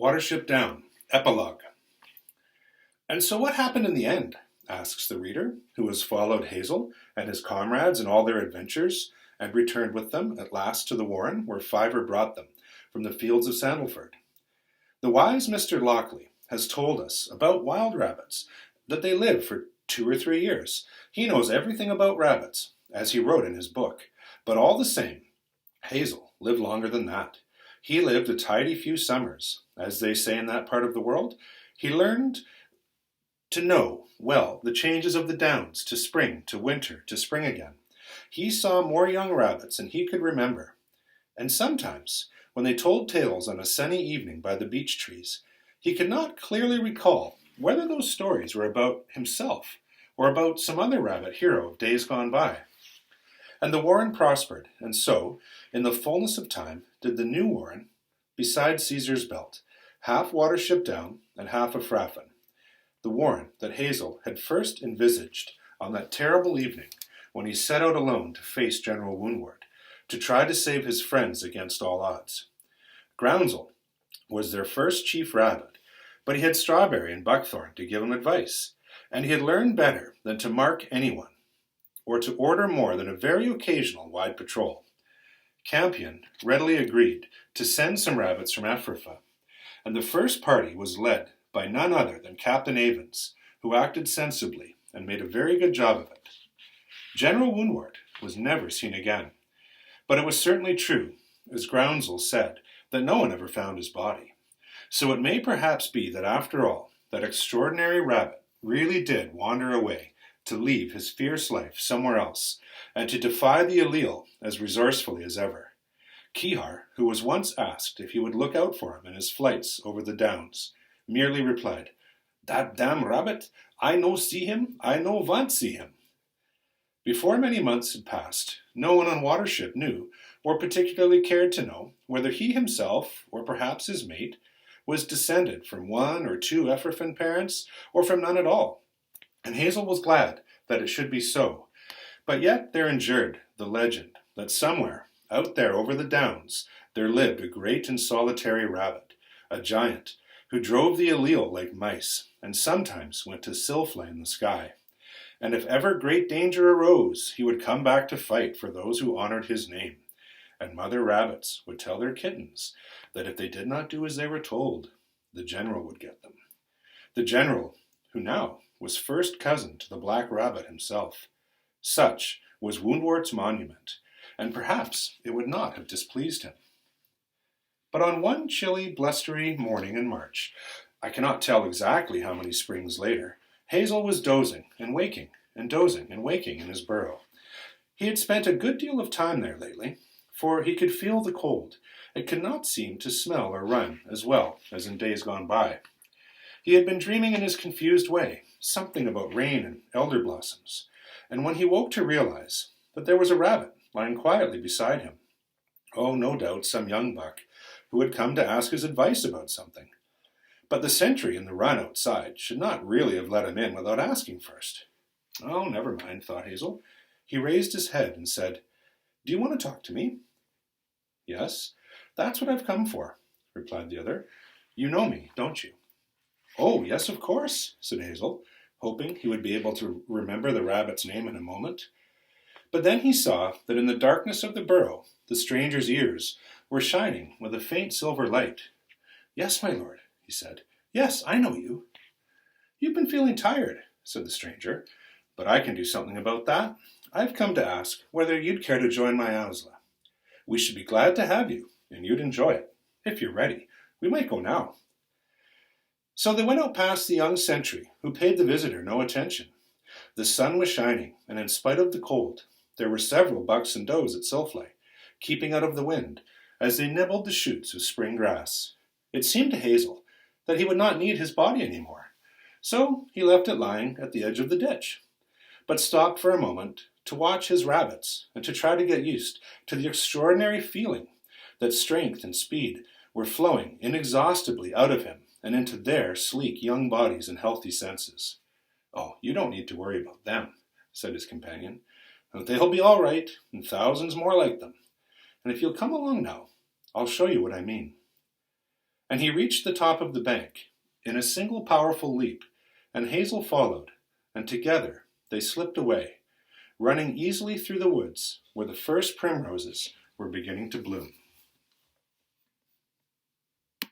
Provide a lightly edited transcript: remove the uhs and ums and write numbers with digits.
Watership Down, Epilogue. And so what happened in the end? Asks the reader, who has followed Hazel and his comrades in all their adventures, and returned with them at last to the warren where Fiver brought them from the fields of Sandalford. The wise Mr. Lockley has told us about wild rabbits, that they live for 2 or 3 years. He knows everything about rabbits, as he wrote in his book, but all the same, Hazel lived longer than that. He lived a tidy few summers, as they say in that part of the world. He learned to know well the changes of the downs, to spring, to winter, to spring again. He saw more young rabbits than he could remember. And sometimes, when they told tales on a sunny evening by the beech trees, he could not clearly recall whether those stories were about himself or about some other rabbit hero of days gone by. And the warren prospered, and so, in the fullness of time, did the new warren, beside Caesar's Belt, half Watership Down and half of Fraffin, the warren that Hazel had first envisaged on that terrible evening when he set out alone to face General Woundwort, to try to save his friends against all odds. Groundsel was their first chief rabbit, but he had Strawberry and Buckthorn to give him advice, and he had learned better than to mark anyone, or to order more than a very occasional wide patrol. Campion readily agreed to send some rabbits from Ephrata, and the first party was led by none other than Captain Avens, who acted sensibly and made a very good job of it. General Woundwort was never seen again, but it was certainly true, as Groundsel said, that no one ever found his body. So it may perhaps be that after all, that extraordinary rabbit really did wander away to leave his fierce life somewhere else, and to defy the allele as resourcefully as ever. Kehar, who was once asked if he would look out for him in his flights over the downs, merely replied, "That damn rabbit, I no see him, I no want see him." Before many months had passed, no one on Watership knew, or particularly cared to know, whether he himself, or perhaps his mate, was descended from 1 or 2 Ephraim parents, or from none at all. And Hazel was glad that it should be so. But yet there endured the legend that somewhere, out there over the downs, there lived a great and solitary rabbit, a giant, who drove the allele like mice, and sometimes went to Silflay in the sky. And if ever great danger arose, he would come back to fight for those who honored his name. And mother rabbits would tell their kittens that if they did not do as they were told, the general would get them. The general, who now was first cousin to the black rabbit himself. Such was Woundwort's monument, and perhaps it would not have displeased him. But on one chilly, blustery morning in March, I cannot tell exactly how many springs later, Hazel was dozing and waking, and dozing and waking in his burrow. He had spent a good deal of time there lately, for he could feel the cold. It could not seem to smell or run as well as in days gone by. He had been dreaming in his confused way, something about rain and elder blossoms, and when he woke to realize that there was a rabbit lying quietly beside him. Oh, no doubt some young buck who had come to ask his advice about something. But the sentry in the run outside should not really have let him in without asking first. Oh, never mind, thought Hazel. He raised his head and said, "Do you want to talk to me?" "Yes, that's what I've come for," replied the other. "You know me, don't you?" "Oh, yes, of course," said Hazel, hoping he would be able to remember the rabbit's name in a moment. But then he saw that in the darkness of the burrow the stranger's ears were shining with a faint silver light. "Yes, my lord," he said. "Yes, I know you." "You've been feeling tired," said the stranger, "but I can do something about that. I've come to ask whether you'd care to join my Ausla. We should be glad to have you, and you'd enjoy it. If you're ready, we might go now." So they went out past the young sentry, who paid the visitor no attention. The sun was shining, and in spite of the cold, there were several bucks and does at Silflay, keeping out of the wind, as they nibbled the shoots of spring grass. It seemed to Hazel that he would not need his body any more, so he left it lying at the edge of the ditch, but stopped for a moment to watch his rabbits and to try to get used to the extraordinary feeling that strength and speed were flowing inexhaustibly out of him and into their sleek young bodies and healthy senses. "Oh, you don't need to worry about them," said his companion. "They'll be all right, and thousands more like them. And if you'll come along now, I'll show you what I mean." And he reached the top of the bank in a single powerful leap, and Hazel followed, and together they slipped away, running easily through the woods where the first primroses were beginning to bloom.